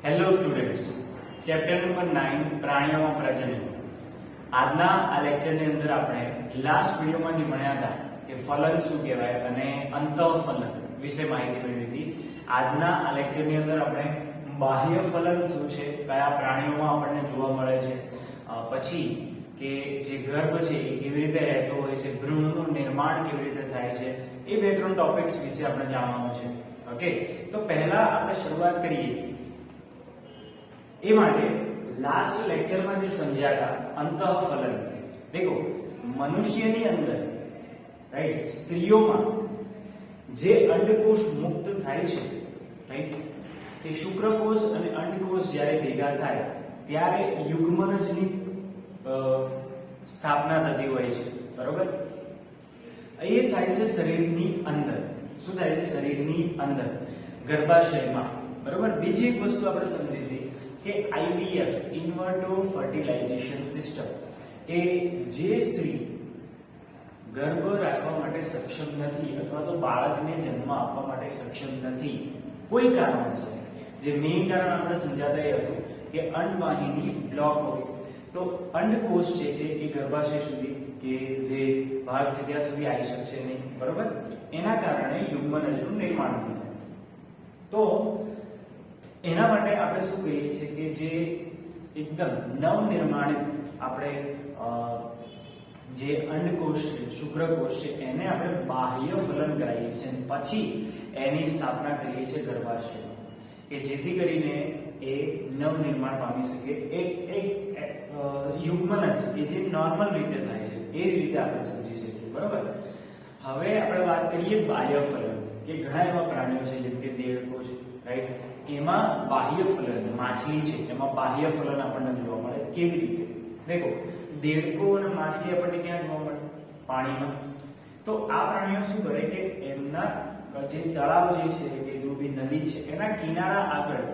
Hello students, chapter number 9 પ્રાણીઓમાં પ્રજનન. આજના આ લેક્ચરની અંદર આપણે લાસ્ટ વિડિયોમાં જે ભણ્યા હતા કે ફલન શું કહેવાય અને અંતઃફલન વિશે માહિતી મેળવી હતી. આજના આ લેક્ચરની અંદર આપણે બાહ્ય ફલન શું છે, કયા પ્રાણીઓમાં આપણને જોવા મળે છે, પછી કે જે ગર્ભ છે એ કેવી રીતે રહેતો હોય છે, ભ્રૂણનું નિર્માણ કેવી રીતે થાય છે, એ બે ત્રણ ટોપિક્સ વિશે આપણે જાણવાનું છે. ઓકે, તો પહેલા આપણે શરૂઆત કરીએ એ માટે લાસ્ટ લેક્ચરમાં જે સમજ્યા હતા અંતઃફલન. દેખો, મનુષ્યની અંદર રાઈટ સ્ત્રીઓમાં જે અંડકોષ મુક્ત થાય છે રાઈટ, તે શુક્રકોષ અને અંડકોષ જ્યારે ભેગા થાય ત્યારે યુગ્મનજની સ્થાપના થતી હોય છે. બરોબર, એ થાય છે શરીરની અંદર. શું થાય છે? શરીરની અંદર ગર્ભાશયમાં. બરોબર, બીજી એક વસ્તુ આપણે સમજી હતી કે IVF ઇન્વર્ટો ફર્ટિલાઇઝેશન સિસ્ટમ, કે જે સ્ત્રી ગર્ભ રાખવા માટે સક્ષમ નથી અથવા તો બાળકને જન્મ આપવા માટે સક્ષમ નથી કોઈ કારણોસર, જે મેઇન કારણ આપણે સમજાતા એ હતું કે અંડવાહિની બ્લોક હોય તો અંડકોષ છે એ ગર્ભાશય સુધી કે જે ભાગ છે ત્યાં સુધી આવી શકશે નહીં. બરોબર, એના કારણે યુગ્મનજનું નિર્માણ નહીં થાય. તો એના માટે આપણે શું કહીએ છીએ કે જે એકદમ નવનિર્માણિત આપણે જે અંડકોષ છે, શુક્રકોષ છે, એને આપણે બાહ્ય ફલન કરાવીએ છીએ અને પછી એની સ્થાપના કરીએ છીએ ગર્ભાશયમાં, કે જેથી કરીને એ નવનિર્માણ પામી શકે. એક યુગ્મનજ કે જે નોર્મલ રીતે થાય છે એ જ રીતે આપણે સમજી શકીએ. બરોબર, હવે આપણે વાત કરીએ બાહ્ય ફલન, કે ઘણા એવા પ્રાણીઓ છે જેમ કે દેડકો છે રાઈટ, એમાં બાહ્ય ફલન, માછલી છે એમાં બાહ્ય ફલન આપણને જોવા મળે. કેવી રીતે? દેખો, દેડકો અને માછલી આપણને ક્યાં જોવા મળે? પાણીમાં. તો આ પ્રાણીઓ શું કરે કે એમના જે તળાવ જે છે કે જો બી નદી છે એના કિનારા આગળ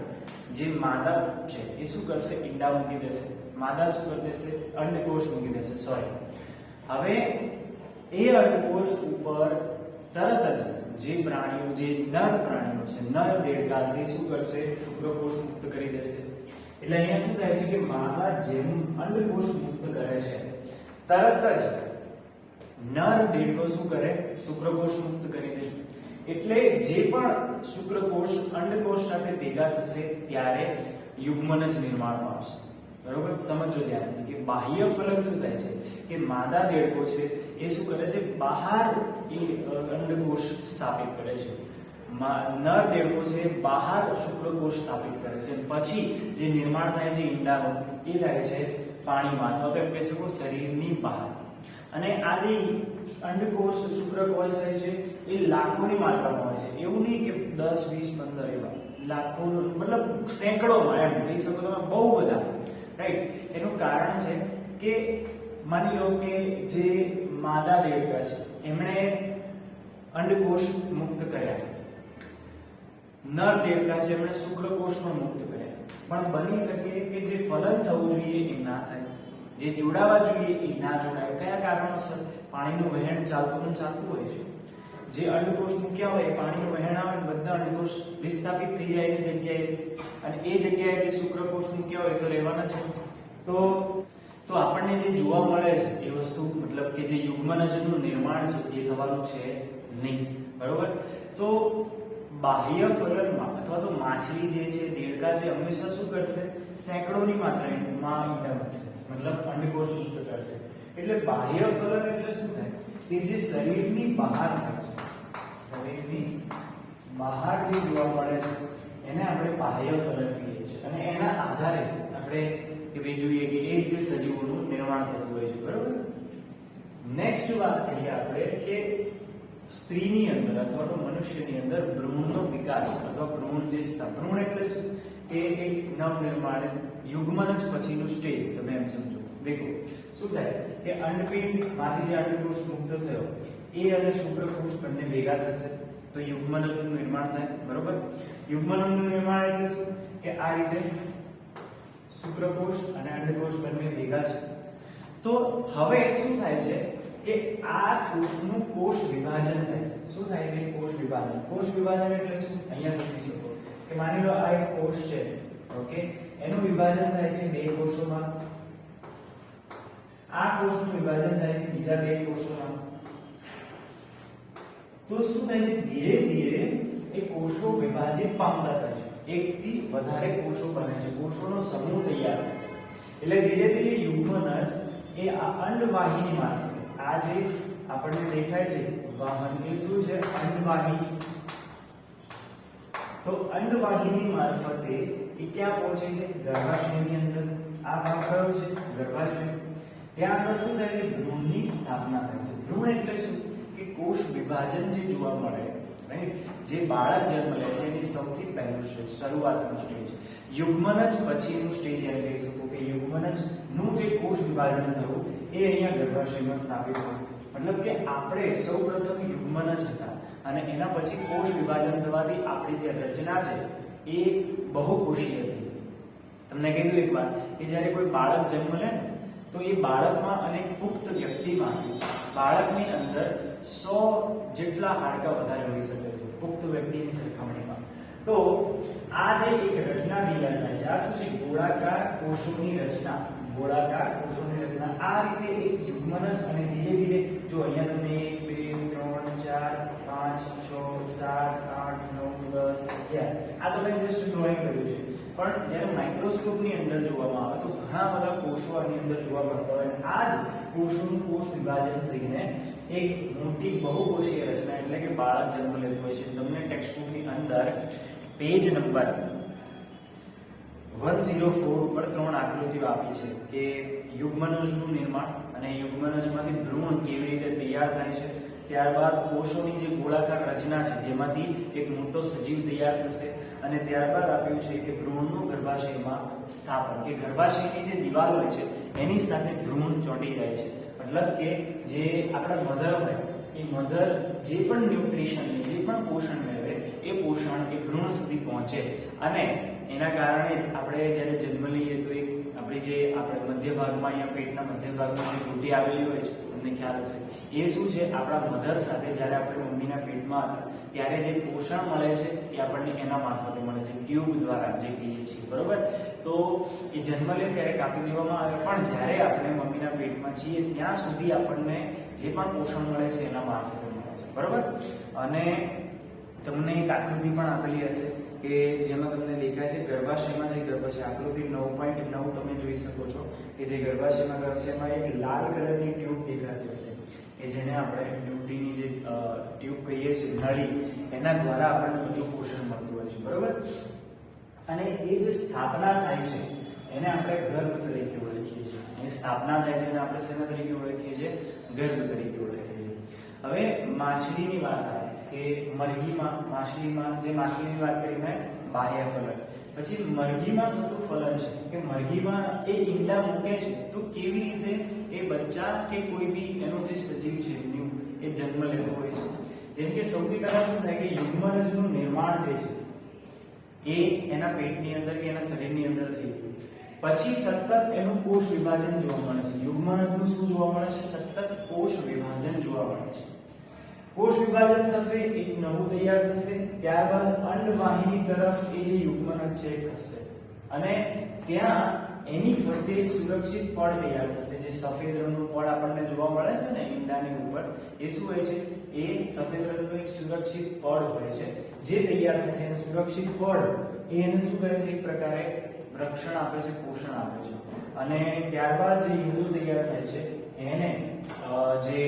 જે માદા છે એ શું કરશે? ઈંડા મૂકી દેશે. માદા શું કરી દેશે? અંડકોષ મૂકી દેશે. સોરી, હવે એ અંડકોષ ઉપર તરત જ જે પ્રાણીઓ, જે નર પ્રાણીઓ છે, નર દેડકા છે, શું કરશે? શુક્રકોષ મુક્ત કરી દેશે. એટલે અહીંયા શું થાય છે કે માદા જેમ અંડકોષ મુક્ત કરે છે તરત જ નર દેડકો શું કરે? શુક્રકોષ મુક્ત કરી દે. એટલે જે પણ શુક્રકોષ અંડકોષ સાથે ભેગા થશે ત્યારે યુગ્મનજ નિર્માણ પામશે. બરોબર, સમજો ધ્યાનથી કે બાહ્ય ફલન શું થાય છે કે માદા દેડકો છે એ શું કરે છે? બહાર એ અંડકોષ સ્થાપિત કરે છે. નર દેડકો છે બહાર શુક્રકોષ સ્થાપિત કરે છે. પછી જે નિર્માણ થાય છે ઈંડાનું એ થાય છે પાણીમાં અથવા તો એમ કહી શકો શરીરની બહાર. અને આ જે અંડકોષ શુક્રકોષ છે એ લાખોની માત્રામાં હોય છે. એવું નહીં કે 10 20 15 એવા, લાખો, મતલબ સેંકડોમાં, એમ કહી શકો તમે, બહુ બધા રાઈટ. એનું કારણ છે કે માની લો કે જે માદા દેડકા છે એમણે અંડકોષ મુક્ત કર્યા, નર દેડકા છે એમણે શુક્રકોષ પણ મુક્ત કર્યા, પણ બની શકે કે જે ફલન થવું જોઈએ એ ના થાય, જે જોડાવા જોઈએ એ ના જોડાય. કયા કારણોસર? પાણીનું વહેણ ચાલતું હોય છે. જે અંડકોષ મૂક્યા હોય એ પાણીનું વહેણ આવે ને બધા અંડકોષ વિસ્થાપિત થઈ જાય એની જગ્યાએ, અને એ જગ્યાએ જે શુક્રકોષ મૂક્યા હોય તો રહેવાના છે. તો આપણને જે જોવા મળે છે એ વસ્તુ, મતલબ કે જે યુગ્મનજનું નિર્માણ છે એ થવાનું છે નહીં. બરોબર, તો બાહ્ય ફલનમાં અથવા તો માછલી જે છે, દેડકા છે, હંમેશા શું કરશે? સેંકડોની માત્રામાં ઈંડા મૂકશે, મતલબ અંડકોષ મુક્ત કરશે. એટલે બાહ્ય ફલન એટલે શું થાય કે જે શરીરની બહાર થાય છે, શરીરની બહાર જે જોવા મળે છે એને આપણે બાહ્ય ફલન કહીએ છીએ. અને એના આધારે આપણે કે ભાઈ જોઈએ કે એ રીતે સજીવોનું નિર્માણ થતું હોય છે. બરોબર, નેક્સ્ટ વાત કરીએ આપણે કે સ્ત્રીની અંદર અથવા તો મનુષ્યની અંદર ભ્રૂણનો વિકાસ અથવા ભ્રૂણ જે ભ્રૂણ એટલે શું કે એક નવનિર્માણ યુગ્મનજ પછીનું સ્ટેજ, તમે એમ સમજો. દેખો, શું થાય કે અંડપિંડ માંથી જે અંડકોષ મુક્ત થયો એ અને શુક્રકોષ બંને ભેગા થશે તો યુગ્મનજનું નિર્માણ થાય. બરોબર, યુગ્મનજનું નિર્માણ એટલે શું કે આ રીતે શુક્રકોષ અને અંડકોષ બંને ભેગા છે. તો હવે શું થાય છે કે આ કોષનું કોષ વિભાજન થાય છે. શું થાય છે? કોષ વિભાજન. કોષ વિભાજન એટલે શું? અહીંયા સમજી શકો કે માની લો આ એક કોષ છે ઓકે, એનું વિભાજન થાય છે બે કોષોમાં, આ કોષનું વિભાજન થાય છે બીજા બે કોષોમાં. તો શું થાય છે, ધીરે ધીરે એ કોષો વિભાજિત પામતા થાય છે, એકથી વધારે કોષો બને છે, કોષોનો સમૂહ તૈયાર થાય છે. એટલે ધીરે ધીરે યુગ્મનજ એ આ અંડવાહિની મારફતે, આ જે આપણને દેખાય છે વાહન, એ શું છે, અંડવાહિની. તો અંડવાહિની મારફતે એ ક્યાં પહોંચે છે, ગર્ભાશયની અંદર. આ ભાગ કયો છે, ગર્ભાશય. ત્યાં આગળ શું થાય છે, ભ્રૂણની સ્થાપના થાય છે. ભ્રૂણ એટલે શું કે કોષ વિભાજન જે જોવા મળે, રાઈટ, જે બાળક જન્મ લે છે એની સૌથી પહેલું સ્ટેજ, શરૂઆતનું સ્ટેજ. યુગ્મનજ પછીનું સ્ટેજ એમ કહી શકો કે યુગ્મનજ નું જે કોષ વિભાજન થયું એ અહીંયા ગર્ભાશયમાં સ્થાપિત થયું. મતલબ કે આપણે સૌપ્રથમ યુગ્મનજ હતા અને એના પછી કોષ વિભાજન થવાથી આપણી જે રચના છે એ બહુકોષીય થઈ. તમને કીધું એકવાર કે જ્યારે કોઈ બાળક જન્મ લે ને તો એ બાળકમાં અને પુખ્ત વ્યક્તિમાં બાળકની અંદર 100 જેટલા હાડકા વધારે હોઈ શકે છે પુખ્ત વ્યક્તિની સરખામણીમાં. તો આ જે એક રચના તૈયાર થાય છે, આ શું છે, ગોળાકાર કોષોની રચના. ગોળાકાર કોષોની રચના આ રીતે એક યુગ્મનજ, અને ધીરે ધીરે જો અહીંયા તમને 1 2 3 4 5 6 7 8 9 10 11 આ તો મેં જસ્ટ ડ્રોઈંગ કર્યું છે, પણ જ્યારે માઇક્રોસ્કોપની અંદર જોવામાં આવે તો ઘણા બધા કોષો આની અંદર જોવા મળતા હોય. આ જ કોષોનું કોષ વિભાજન થઈને એક મોટી બહુકોષીય રચના એટલે કે બાળક જન્મ લેતું હોય છે. તમને ટેક્સ્ટબુકની અંદર પેજ નંબર 104 ઉપર 3 આકૃતિઓ આપી છે કે યુગ્મનજનું નિર્માણ અને યુગ્મનજમાંથી ભ્રૂણ કેવી રીતે તૈયાર થાય છે, ત્યારબાદ કોષોની જે ગોળાકાર રચના છે જેમાંથી એક મોટો સજીવ તૈયાર થશે, અને ત્યારબાદ આપ્યું છે કે ભ્રૂણનું ગર્ભાશયમાં સ્થાપન, કે ગર્ભાશયની જે દિવાલ હોય છે એની સાથે ભ્રૂણ ચોંટી જાય છે. મતલબ કે જે આપણા મધર હોય એ મધર જે પણ ન્યુટ્રિશન, જે પણ પોષણ મેળવે એ પોષણ એ ભ્રૂણ સુધી પહોંચે, અને એના કારણે જ આપણે જ્યારે જન્મ લઈએ તો એક આપણી જે આપણે મધ્ય ભાગમાં, અહીંયા પેટના મધ્ય ભાગમાં જે ઘૂંટી આવેલી હોય છે, તમને ખ્યાલ હશે, એ શું છે, આપણા મધર સાથે જ્યારે આપણે મમ્મીના પેટમાં હતા ત્યારે જે પોષણ મળે છે એ આપણને એના મારફતે મળે છે, ટ્યુબ દ્વારા જે કહીએ છીએ, બરોબર. તો એ જન્મ લે ત્યારે કાપી દેવામાં આવે, પણ જ્યારે આપણે મમ્મીના પેટમાં છીએ ત્યાં સુધી આપણને જે પણ પોષણ મળે છે એના મારફતે મળે છે, બરોબર. અને તમને એક આકૃતિ પણ આપેલી હશે કે જેમાં તમને દેખાય છે ગર્ભાશયમાં જે ગર્ભ છે, આકૃતિ 9.9 તમે જોઈ શકો છો કે જે ગર્ભાશયમાં ગર્ભ છે એમાં એક લાલ કલરની ટ્યુબ દેખાતી હશે કે જેને આપણે ડ્યુટીની જે ટ્યુબ કહીએ છીએ, નળી, એના દ્વારા આપણને બધું પોષણ મળતું હોય છે, બરોબર. અને એ જે સ્થાપના થાય છે એને આપણે ગર્ભ તરીકે ઓળખીએ છીએ. એ સ્થાપના થાય છે એને આપણે શેના તરીકે ઓળખીએ છીએ, ગર્ભ તરીકે ઓળખીએ છીએ. હવે માછલીની વાત આવે કે મરઘીમાં, માછલીમાં જે માછલીની વાત કરી મેં, બાહ્ય ફલન. પછી મરઘીમાં થતું ફલન છે કે મરઘીમાં એ ઈંડા મૂકે છે તો કેવી રીતે એ બચ્ચા કે કોઈ બી એનો જે સજીવ છે એ જન્મ લેતો હોય છે. જેમ કે સૌથી પહેલા શું થાય કે યુગ્મનજનું નિર્માણ જે છે એ એના પેટની અંદર કે એના શરીરની અંદર થઈ ગયું, પછી સતત એનું કોષ વિભાજન જોવા મળે છે. યુગ્મનજનું શું જોવા મળે છે, સતત કોષ વિભાજન જોવા મળે છે. કોષ વિભાજન થશે, એક નવું તૈયાર થશે, ત્યારબાદ અંડવાહિની તરફ એ જે યુગ્મનજ છે ખસશે, અને ત્યાં એની ફરતે એક સુરક્ષિત પડ તૈયાર થશે. જે સફેદ રંગનું પડ આપણને જોવા મળે છે ને ઈંડાની ઉપર, એ શું હોય છે, એ સફેદ રંગનું એક સુરક્ષિત પડ હોય છે જે તૈયાર થાય છે. અને સુરક્ષિત પડ એ એને શું કરે છે, એક પ્રકારે રક્ષણ આપે છે, પોષણ આપે છે. અને ત્યારબાદ જે ઈંડું તૈયાર થાય છે એને જે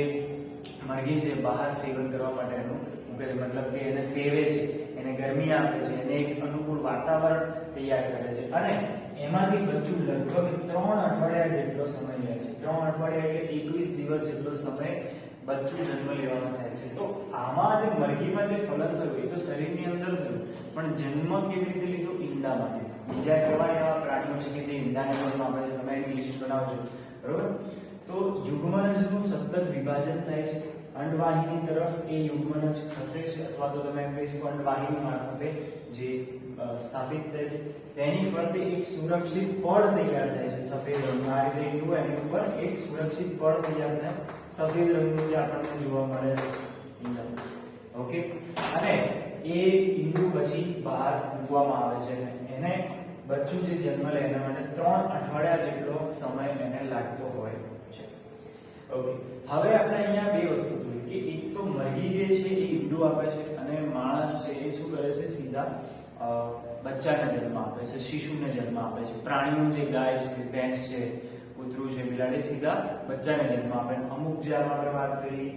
મરઘી છે બહાર સેવન કરવા માટેનું મૂકે છે, મતલબ કે એને સેવે છે, એને ગરમી આપે છે, એને એક અનુકૂળ વાતાવરણ તૈયાર કરે છે, અને એમાંથી બચ્ચું લગભગ 3 અઠવાડિયા જેટલો સમય લે છે. 3 અઠવાડિયા એટલે 21 દિવસ જેટલો સમય બચ્ચું જન્મ લેવાનો થાય છે. તો આમાં જે મરઘીમાં જે ફલન થયું એ તો શરીરની અંદર થયું, પણ જન્મ કેવી રીતે લીધો, ઈંડામાંથી. બીજા કેવા એવા પ્રાણીઓ છે કે જે ઈંડાને જન્મ આપે છે, તમે એની લિસ્ટ બનાવજો, બરોબર. તો યુગ્મનજનું સતત વિભાજન થાય છે, અંડવાહિની તરફ એ યુગ્મનજ ખસે છે, અથવા તો તમે એમ કહી શકો અંડવાહિની મારફતે જે સ્થાપિત થાય છે, તેની ફરતે એક સુરક્ષિત પડ તૈયાર થાય છે સફેદ રંગનું. આ રીતે ઈંડું એની ઉપર એક સુરક્ષિત પડ તૈયાર થાય, સફેદ રંગનું જે આપણને જોવા મળે છે ઈંડું, ઓકે. અને એ ઈંડું પછી બહાર મૂકવામાં આવે છે, એને બચ્ચું જે જન્મ લે એના માટે 3 અઠવાડિયા જેટલો સમય એને લાગતો હોય છે. ઓકે, હવે આપણે અહીંયા બે વસ્તુ જોઈ કે એક તો મરઘી જે છે એ ઈંડું આપે છે અને માણસ છે એ શું કરે છે, સીધા બચ્ચાને જન્મ આપે છે, શિશુને જન્મ આપે છે. પ્રાણીઓ જે ગાય છે, ભેંસ છે, કૂતરું છે, બિલાડી સીધા બચ્ચાને જન્મ આપે. અમુક જે આપણે વાત કરી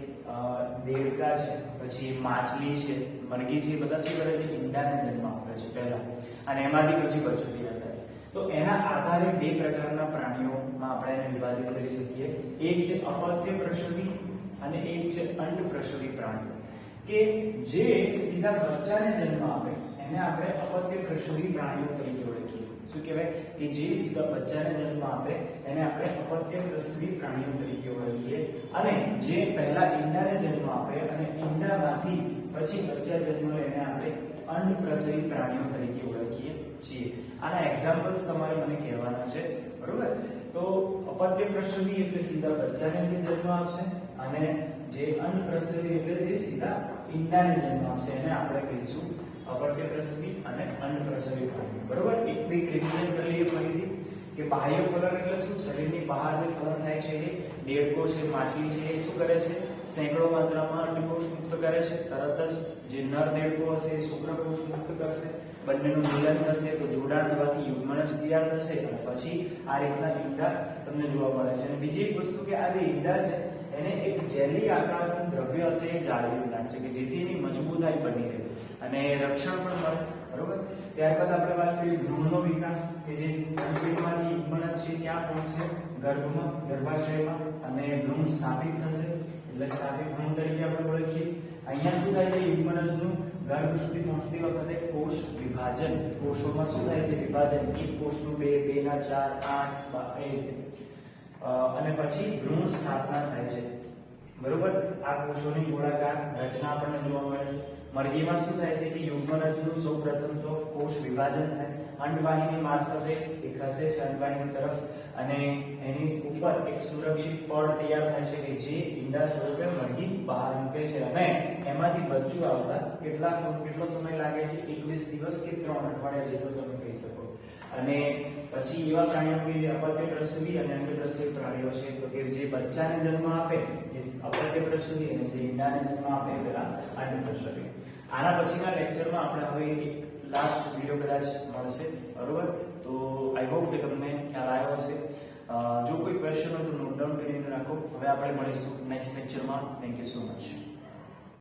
દેડકા છે, પછી માછલી છે, મરઘી છે, બધા શું કરે છે, ઈંડાને જન્મ આપે છે પહેલા અને એમાંથી પછી બચ્ચું તૈયાર થાય. તો એના આધારે બે પ્રકારના પ્રાણીઓમાં આપણે એને વિભાજિત કરી શકીએ. એક છે અપત્ય પ્રસવી અને એક છે અંડ પ્રસવી પ્રાણીઓ. કે જે સીધા બચ્ચાને જન્મ આપે એને આપણે અપત્ય પ્રસવી પ્રાણીઓ તરીકે ઓળખીએ. શું કહેવાય કે જે સીધા બચ્ચાને જન્મ આપે એને આપણે અપત્ય પ્રસવી પ્રાણીઓ તરીકે ઓળખીએ. અને જે પહેલા ઈંડાને જન્મ આપે અને ઈંડામાંથી પછી બચ્ચા જન્મ લે એને આપણે અંડ પ્રસવી પ્રાણીઓ તરીકે ઓળખીએ છીએ. આના એક્ઝામ્પલ્સ તમારે મને કહેવાના છે, બરોબર? તો અપત્ય પ્રસવી એટલે સીધા બચ્ચાને જે જન્મ આપશે અને જે અંડ પ્રસવી એટલે જે સીધા ઈંડાને જન્મ આપશે એને આપણે કહીશું અપત્ય પ્રસવી અને અંડ પ્રસવી પ્રાણીઓ. બરોબર? એક ક્વિક રિવિઝન કરી લઈએ ફરીથી કે બાહ્ય ફલન એટલે શું? શરીરની બહાર જે ફલન થાય છે એ દેડકો છે, માછલી છે, એ શું કરે છે? સેંકડો માત્રામાં અંડકોષ મુક્ત કરે છે. તરત જ જે નર દેડકો હશે એ શુક્રકોષ મુક્ત કરશે. બંનેનું મિલન થશે તો જોડાણ થવાથી યુગ્મનજ તૈયાર થશે અને પછી આ રીતના ઈંડા તમને જોવા મળે છે. અને બીજી એક વસ્તુ કે આ જે ઈંડા છે એને એક જેલી આકારનું દ્રવ્ય હશે એ જાળવી રાખશે કે જેથી એની મજબૂતાઈ બની રહે અને રક્ષણ પણ મળે. બરોબર? ત્યારબાદ આપણે વાત કરીએ ભ્રૂણનો વિકાસ કે જે અંડપીંડમાંથી યુગ્મનજ છે ક્યાં પહોંચશે? ગર્ભમાં, ગર્ભાશયમાં અને ભ્રૂણ સ્થાપિત થશે એટલે સ્થાપિત ભ્રૂણ તરીકે આપણે ઓળખીએ. અહીંયા શું થાય છે? યુગ્મનજનું ગર્ભ સુધી પહોંચતી વખતે કોષ વિભાજન, કોષોમાં શું થાય છે? વિભાજન. એક કોષનું 2, 2 ના 4, 8 એ અને પછી ભ્રૂણ સ્થાપના થાય છે. બરોબર? આ કોષોની ગોળાકાર રચના આપણને જોવા મળે છે. મરઘીમાં શું થાય છે કે યુગ્મનજનું સૌપ્રથમ તો કોષ વિભાજન થાય, અંડવાહિની મારફતે એ ખસે છે અંડવાહિની તરફ અને એની ઉપર એક સુરક્ષિત પડ તૈયાર થાય છે કે જે ઈંડા સ્વરૂપે મરઘી બહાર મૂકે છે અને એમાંથી બચ્ચું આવતા કેટલો સમય લાગે છે? 21 દિવસ કે 3 અઠવાડિયા જેટલો તમે કહી શકો. અને પછી એવા પ્રાણીઓ કે જે અપત્ય પ્રસવી અને અંડ પ્રસવી પ્રાણીઓ છે તો કે જે બચ્ચાને જન્મ આપે એ અપત્ય પ્રસવી અને જે ઈંડાને જન્મ આપે પેલા અંડ પ્રસવી. આના પછીના લેક્ચરમાં આપણે હવે એક લાસ્ટ વિડિયો કદાચ મળશે, બરોબર? તો આઈ હોપ કે તમને ખ્યાલ આવ્યો હશે. જો કોઈ ક્વેશ્ચન હોય તો નોટ ડાઉન કરીને રાખો. હવે આપણે મળીશું નેક્સ્ટ લેક્ચરમાં. Thank you so much.